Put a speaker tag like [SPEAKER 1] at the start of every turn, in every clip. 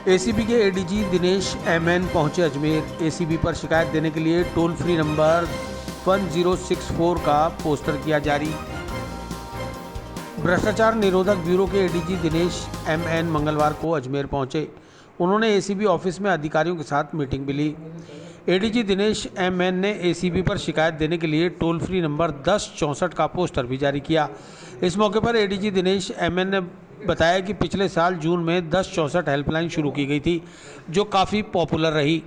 [SPEAKER 1] ACB के ADG Dinesh MN पहुंचे Ajmer. ACB पर शिकायत देने के लिए टोल फ्री नंबर 1064 का पोस्टर किया जारी। भ्रष्टाचार निरोधक ब्यूरो के एडीजी दिनेश एमएन मंगलवार को अजमेर पहुंचे। उन्होंने एसीबी ऑफिस में अधिकारियों के साथ मीटिंग भी ली। एडीजी दिनेश एमएन ने एसीबी पर शिकायत देने के लिए टोल फ्री नंबर 1064 का पोस्टर भी जारी किया। इस मौके पर एडीजी दिनेश एमएन ने बताया कि पिछले साल जून में 1064 हेल्पलाइन शुरू की गई थी, जो काफ़ी पॉपुलर रही।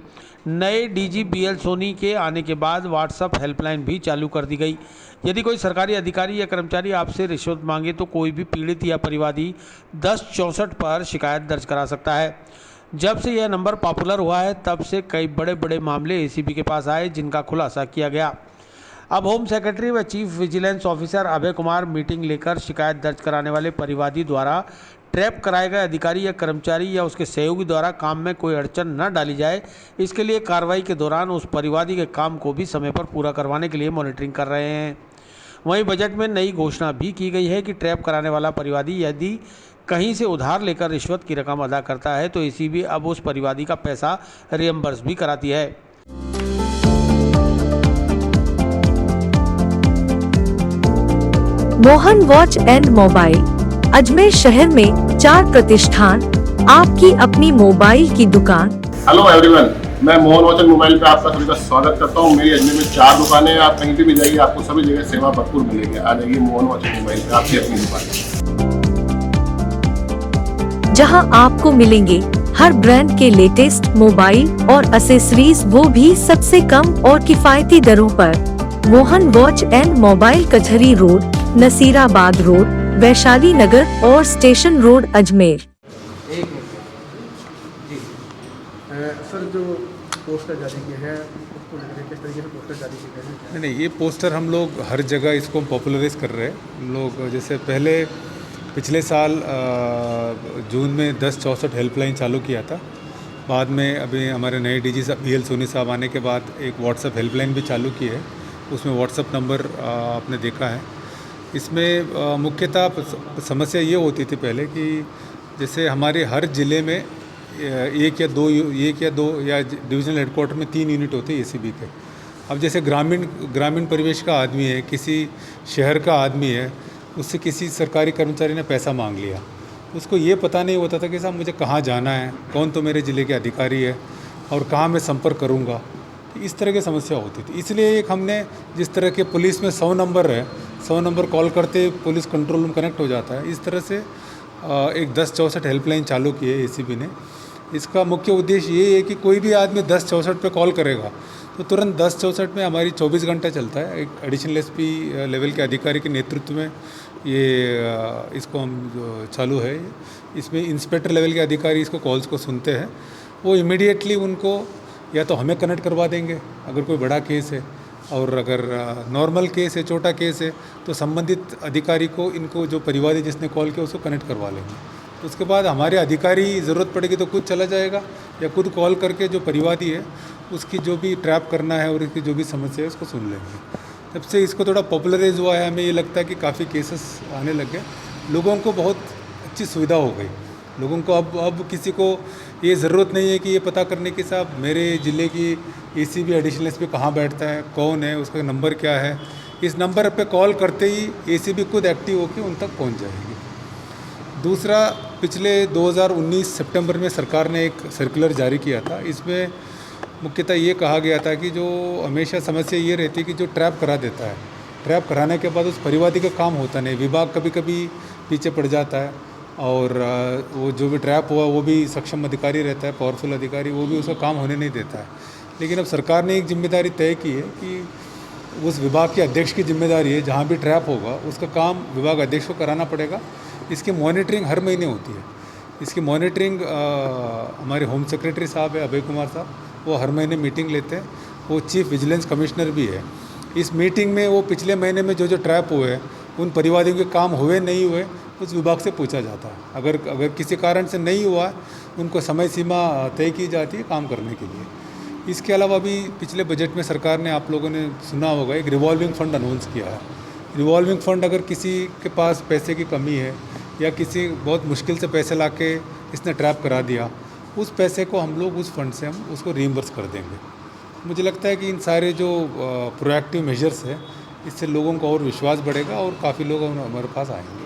[SPEAKER 1] नए डीजी बीएल सोनी के आने के बाद व्हाट्सएप हेल्पलाइन भी चालू कर दी गई। यदि कोई सरकारी अधिकारी या कर्मचारी आपसे रिश्वत मांगे तो कोई भी पीड़ित या परिवादी 1064 पर शिकायत दर्ज करा सकता है। जब से यह नंबर पॉपुलर हुआ है, तब से कई बड़े बड़े मामले एसीबी के पास आए, जिनका खुलासा किया गया। अब होम सेक्रेटरी व chief vigilance officer Abhay Kumar meeting लेकर शिकायत दर्ज कराने वाले परिवादी द्वारा ट्रैप कराए गए अधिकारी या कर्मचारी या उसके सहयोगी द्वारा काम में कोई अड़चन न डाली जाए, इसके लिए कार्रवाई के दौरान उस परिवादी के काम को भी समय पर पूरा करवाने के लिए मॉनिटरिंग कर रहे हैं। वहीं बजट में नई घोषणा भी की गई है कि ट्रैप कराने वाला परिवादी यदि कहीं से उधार लेकर रिश्वत की रकम अदा करता है तो एसीबी अब उस परिवादी का पैसा रियम्बर्स भी कराती है।
[SPEAKER 2] Mohan watch and mobile Ajmer शहर में 4 प्रतिष्ठान, आपकी अपनी मोबाइल की दुकान।
[SPEAKER 3] हेलो एवरीवन, मैं मोहन वॉच एंड मोबाइल पे आपका सभी का स्वागत करता हूँ। मेरी अजमेर में 4 दुकानें हैं। आप कहीं भी जाइए, आपको सभी जगह सेवा भरपूर मिलेगी। आ जाइए मोहन वॉच एंड मोबाइल पे, आपकी अपनी दुकान,
[SPEAKER 2] जहां आपको मिलेंगे हर ब्रांड के लेटेस्ट मोबाइल और एसेसरीज, वो भी सबसे कम और किफायती दरों पर। मोहन वॉच एंड मोबाइल, कचहरी रोड, नसीराबाद रोड, वैशाली नगर और स्टेशन रोड, अजमेर।
[SPEAKER 4] एक मिनट जी सर, जो पोस्टर जारी किए हैं उसको लेकर किस तरीके से पोस्टर जारी किए गए हैं?
[SPEAKER 5] नहीं, ये पोस्टर हम लोग हर जगह इसको पॉपुलराइज कर रहे हैं। हम लोग जैसे पहले पिछले साल जून में 1064 हेल्पलाइन चालू किया था। बाद में अभी हमारे नए डीजी साहब बीएल सोनी साहब आने के बाद एक व्हाट्सएप हेल्पलाइन भी चालू की है। उसमें व्हाट्सएप नंबर आपने देखा है। इसमें मुख्यतः समस्या ये होती थी पहले कि जैसे हमारे हर ज़िले में एक या दो या डिविजनल हेडक्वार्टर में 3 यूनिट होते हैं एसीबी के। अब जैसे ग्रामीण परिवेश का आदमी है, किसी शहर का आदमी है, उससे किसी सरकारी कर्मचारी ने पैसा मांग लिया, उसको ये पता नहीं होता था कि साहब मुझे कहाँ जाना है, कौन तो मेरे ज़िले के अधिकारी है और कहाँ मैं संपर्क करूँगा। इस तरह की समस्या होती थी। इसलिए एक हमने, जिस तरह के पुलिस में 100 नंबर है, 100 नंबर कॉल करते पुलिस कंट्रोल रूम कनेक्ट हो जाता है, इस तरह से एक 1064 हेल्पलाइन चालू की है एसीबी ने। इसका मुख्य उद्देश्य ये है कि कोई भी आदमी 1064 पे कॉल करेगा तो तुरंत 1064 में हमारी 24 घंटा चलता है। एक एडिशनल एसपी लेवल के अधिकारी के नेतृत्व में ये इसको हम चालू है। इसमें इंस्पेक्टर लेवल के अधिकारी इसको कॉल्स को सुनते हैं, वो इमीडिएटली उनको या तो हमें कनेक्ट करवा देंगे अगर कोई बड़ा केस है, और अगर नॉर्मल केस है, छोटा केस है, तो संबंधित अधिकारी को, इनको जो परिवादी जिसने कॉल किया उसको कनेक्ट करवा लेंगे। उसके बाद हमारे अधिकारी ज़रूरत पड़ेगी तो खुद चला जाएगा या खुद कॉल करके जो परिवादी है उसकी जो भी ट्रैप करना है और उसकी जो भी समस्या है उसको सुन लेंगे। तब से इसको थोड़ा पॉपुलराइज हुआ है। हमें ये लगता है कि काफ़ी केसेस आने लग गए, लोगों को बहुत अच्छी सुविधा हो गई। लोगों को अब किसी को ये ज़रूरत नहीं है कि ये पता करने के साथ मेरे ज़िले की एसीबी एडिशनल एसपी कहाँ बैठता है, कौन है, उसका नंबर क्या है। इस नंबर पे कॉल करते ही एसीबी खुद एक्टिव होकर उन तक पहुँच जाएगी। दूसरा, पिछले 2019 सितंबर में सरकार ने एक सर्कुलर जारी किया था। इसमें मुख्यतः ये कहा गया था कि जो हमेशा समस्या ये रहती है कि जो ट्रैप करा देता है, ट्रैप कराने के बाद उस परिवादी का काम होता नहीं, विभाग कभी कभी पीछे पड़ जाता है और वो जो भी ट्रैप हुआ वो भी सक्षम अधिकारी रहता है, पावरफुल अधिकारी, वो भी उसका काम होने नहीं देता है। लेकिन अब सरकार ने एक जिम्मेदारी तय की है कि उस विभाग के अध्यक्ष की जिम्मेदारी है, जहाँ भी ट्रैप होगा उसका काम विभाग अध्यक्ष को कराना पड़ेगा। इसकी मॉनिटरिंग हर महीने होती है। इसकी मॉनिटरिंग हमारे होम सेक्रेटरी साहब है अभय कुमार साहब, वो हर महीने मीटिंग लेते हैं। वो चीफ विजिलेंस कमिश्नर भी है। इस मीटिंग में वो पिछले महीने में जो ट्रैप हुए, उन परिवादियों के काम हुए नहीं हुए, उस विभाग से पूछा जाता है। अगर किसी कारण से नहीं हुआ, उनको समय सीमा तय की जाती है काम करने के लिए। इसके अलावा अभी पिछले बजट में सरकार ने, आप लोगों ने सुना होगा, एक रिवॉल्विंग फंड अनाउंस किया है। रिवॉल्विंग फंड, अगर किसी के पास पैसे की कमी है या किसी बहुत मुश्किल से पैसे लाके इसने ट्रैप करा दिया, उस पैसे को हम लोग उस फंड से हम उसको रीइंबर्स कर देंगे। मुझे लगता है कि इन सारे जो प्रोएक्टिव मेजर्स है, इससे लोगों का और विश्वास बढ़ेगा और काफ़ी लोग हमारे पास आएंगे।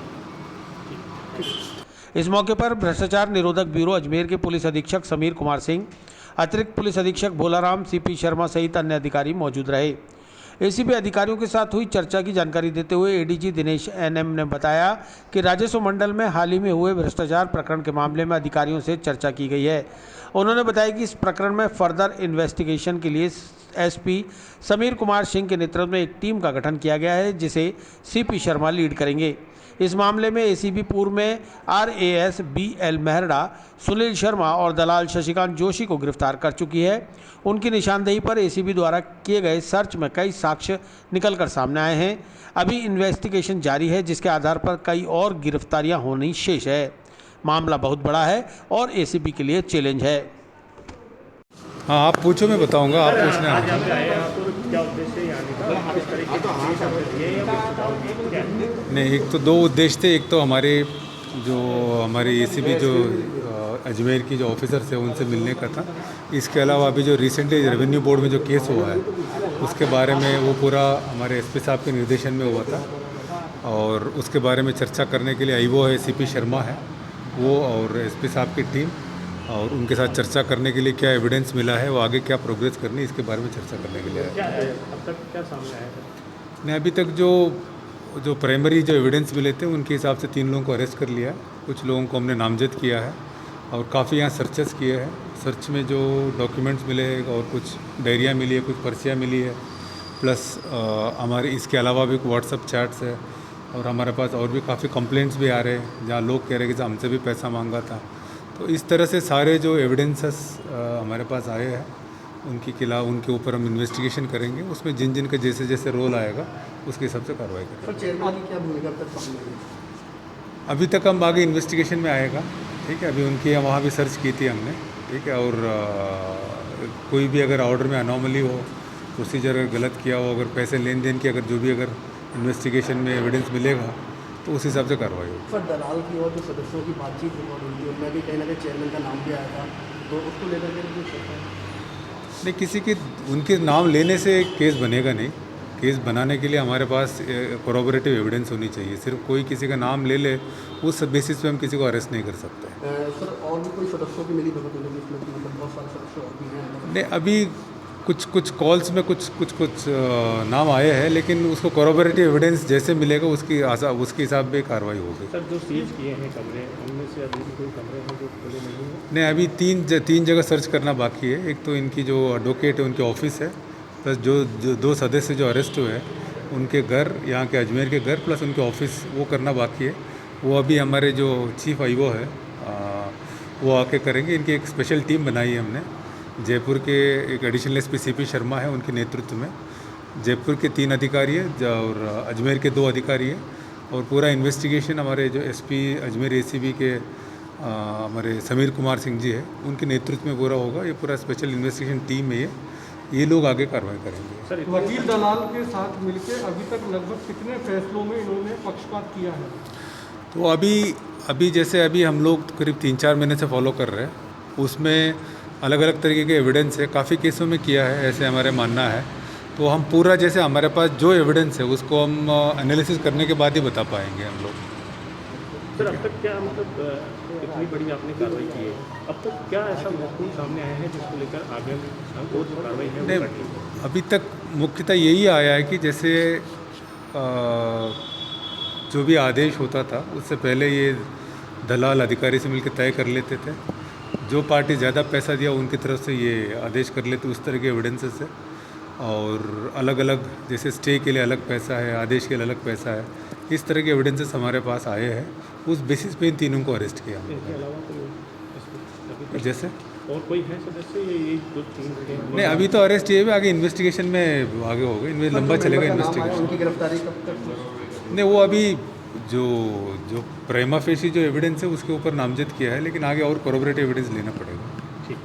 [SPEAKER 1] इस मौके पर भ्रष्टाचार निरोधक ब्यूरो अजमेर के पुलिस अधीक्षक समीर कुमार सिंह, अतिरिक्त पुलिस अधीक्षक भोलाराम, सीपी शर्मा सहित अन्य अधिकारी मौजूद रहे। एसीबी अधिकारियों के साथ हुई चर्चा की जानकारी देते हुए एडीजी दिनेश एनएम ने बताया कि राजस्व मंडल में हाल ही में हुए भ्रष्टाचार प्रकरण के मामले में अधिकारियों से चर्चा की गई है। उन्होंने बताया कि इस प्रकरण में फर्दर इन्वेस्टिगेशन के लिए एसपी समीर कुमार सिंह के नेतृत्व में एक टीम का गठन किया गया है, जिसे सीपी शर्मा लीड करेंगे। इस मामले में एसीबी पूर्व में RAS BL मेहरा, सुनील शर्मा और दलाल शशिकांत जोशी को गिरफ्तार कर चुकी है। उनकी निशानदेही पर एसीबी द्वारा किए गए सर्च में कई साक्ष्य निकलकर सामने आए हैं। अभी इन्वेस्टिगेशन जारी है, जिसके आधार पर कई और गिरफ्तारियां होनी शेष है। मामला बहुत बड़ा है और एसीबी के लिए चैलेंज है।
[SPEAKER 5] हाँ, आप पूछो, मैं बताऊंगा। आप पूछने
[SPEAKER 6] आज यहाँ पे आए हैं, तो क्या उद्देश्य है यहाँ का? किस तरीके से पेश आपने दिए या कुछ सुझाव दिए? क्या है?
[SPEAKER 5] नहीं, एक तो दो उद्देश्य थे। एक तो हमारे एसीबी जो अजमेर की जो ऑफिसर्स है उनसे मिलने का था। इसके अलावा अभी जो रिसेंटली रेवेन्यू बोर्ड में जो केस हुआ है उसके बारे में वो पूरा हमारे एसपी साहब के निर्देशन में हुआ था और उसके बारे में चर्चा करने के लिए IO है, CP शर्मा है वो, और एसपी साहब की टीम, और उनके साथ चर्चा करने के लिए क्या एविडेंस मिला है, वो आगे क्या प्रोग्रेस करनी है, इसके बारे में चर्चा करने के लिए आया।
[SPEAKER 6] क्या है अब तक क्या सामने आया है?
[SPEAKER 5] नहीं, अभी तक जो प्राइमरी जो एविडेंस मिले थे उनके हिसाब से 3 लोगों को अरेस्ट कर लिया है। कुछ लोगों को हमने नामजद किया है और काफ़ी यहाँ सर्चेस किए हैं। सर्च में जो डॉक्यूमेंट्स मिले हैं और कुछ डायरिया मिली है, कुछ पर्चियाँ मिली है, प्लस हमारे इसके अलावा भी व्हाट्सअप चैट्स है और हमारे पास और भी काफ़ी कंप्लेंट्स भी आ रहे हैं जहाँ लोग कह रहे हैं कि हमसे भी पैसा मांगा था। तो इस तरह से सारे जो एविडेंसेस हमारे पास आए हैं उनके ऊपर हम इन्वेस्टिगेशन करेंगे। उसमें जिन जिन का जैसे जैसे रोल आएगा उसके हिसाब से कार्रवाई करेंगे।
[SPEAKER 4] सर, चेयरमैन की क्या भूमिका अब तक सामने आई?
[SPEAKER 5] अभी तक हम आगे इन्वेस्टिगेशन में आएगा, ठीक है। अभी उनकी वहाँ भी सर्च की थी हमने, ठीक है। और कोई भी अगर ऑर्डर में अनॉमली हो, प्रोसीजर अगर गलत किया हो, अगर पैसे लेन देन की अगर इन्वेस्टिगेशन में एविडेंस मिलेगा तो उस हिसाब से कार्रवाई होगी।
[SPEAKER 4] सर, दलाल की और जो सदस्यों की बातचीत रिकॉर्ड हुई थी उनमें भी कहीं ना कहीं चेयरमैन का नाम भी आया था, तो उसको लेकर के कुछ होता है?
[SPEAKER 5] नहीं, किसी के उनके नाम लेने से केस बनेगा नहीं। केस बनाने के लिए हमारे पास कोरोबोरेटिव एविडेंस होनी चाहिए। सिर्फ कोई किसी का नाम ले ले उस बेसिस पे हम किसी को अरेस्ट नहीं कर सकते।
[SPEAKER 4] सर, और भी कोई सदस्यों की मिली भगत होगी इसमें? मतलब बहुत सारे सदस्य और भी हैं?
[SPEAKER 5] नहीं, अभी कुछ कॉल्स में कुछ नाम आए हैं, लेकिन उसको कोरोबोरेटिव एविडेंस जैसे मिलेगा उसके हिसाब में कार्रवाई होगी।
[SPEAKER 6] सर, जो सीज किए हैं कमरे, उनमें से अभी भी कोई कमरे हैं जो खुले नहीं हैं?
[SPEAKER 5] नहीं, अभी तीन जगह सर्च करना बाकी है। एक तो इनकी जो एडवोकेट है उनके ऑफिस है, प्लस जो 2 सदस्य जो अरेस्ट हुए हैं उनके घर, यहाँ के अजमेर के घर, प्लस उनके ऑफिस, वो करना बाकी है। वो अभी हमारे जो चीफ IO है वो आके करेंगे। इनकी एक स्पेशल टीम बनाई है हमने। जयपुर के एक एडिशनल SP CP शर्मा है, उनके नेतृत्व में जयपुर के 3 अधिकारी है और अजमेर के 2 अधिकारी हैं। और पूरा इन्वेस्टिगेशन हमारे जो SP अजमेर ACB के हमारे समीर कुमार सिंह जी है, उनके नेतृत्व में पूरा होगा। ये पूरा स्पेशल इन्वेस्टिगेशन टीम है ये लोग आगे कार्रवाई करेंगे।
[SPEAKER 6] सर,
[SPEAKER 7] वकील दलाल के साथ मिलकर अभी तक लगभग कितने फैसलों में इन्होंने पक्षपात किया है?
[SPEAKER 5] तो अभी जैसे अभी हम लोग करीब 3-4 महीने से फॉलो कर रहे हैं, उसमें अलग अलग तरीके के एविडेंस है, काफ़ी केसों में किया है, ऐसे हमारे मानना है। तो हम पूरा जैसे हमारे पास जो एविडेंस है उसको हम एनालिसिस करने के बाद ही बता पाएंगे हम लोग।
[SPEAKER 6] सर, अब तक क्या मतलब इतनी बड़ी आपने कार्रवाई की है, अब तक क्या ऐसा महत्वपूर्ण सामने आया है जिसको लेकर आगे और जो कार्रवाई है वो करनी है?
[SPEAKER 5] अभी तक मुख्यतः यही आया है कि जैसे जो भी आदेश होता था उससे पहले ये दलाल अधिकारी से मिलकर तय कर लेते थे। जो पार्टी ज़्यादा पैसा दिया उनकी तरफ से ये आदेश कर लेते, उस तरह के एविडेंसेस है। और अलग अलग जैसे स्टे के लिए अलग पैसा है, आदेश के लिए अलग पैसा है, इस तरह के एविडेंसेस हमारे पास आए हैं। उस बेसिस पे इन तीनों को अरेस्ट किया।
[SPEAKER 6] इसके अलावा कोई
[SPEAKER 5] जैसे
[SPEAKER 6] और कोई है सदस्य, ये 2-3 के?
[SPEAKER 5] नहीं, अभी तो अरेस्ट ये भी आगे इन्वेस्टिगेशन में आगे होगा, इनमें लंबा चलेगा इन्वेस्टिगेशन।
[SPEAKER 4] उनकी गिरफ्तारी कब तक?
[SPEAKER 5] नहीं, वो अभी जो प्राइमा फेसी जो एविडेंस है उसके ऊपर नामजद किया है, लेकिन आगे और कोरोबोरेटिव एविडेंस लेना पड़ेगा।
[SPEAKER 6] ठीक।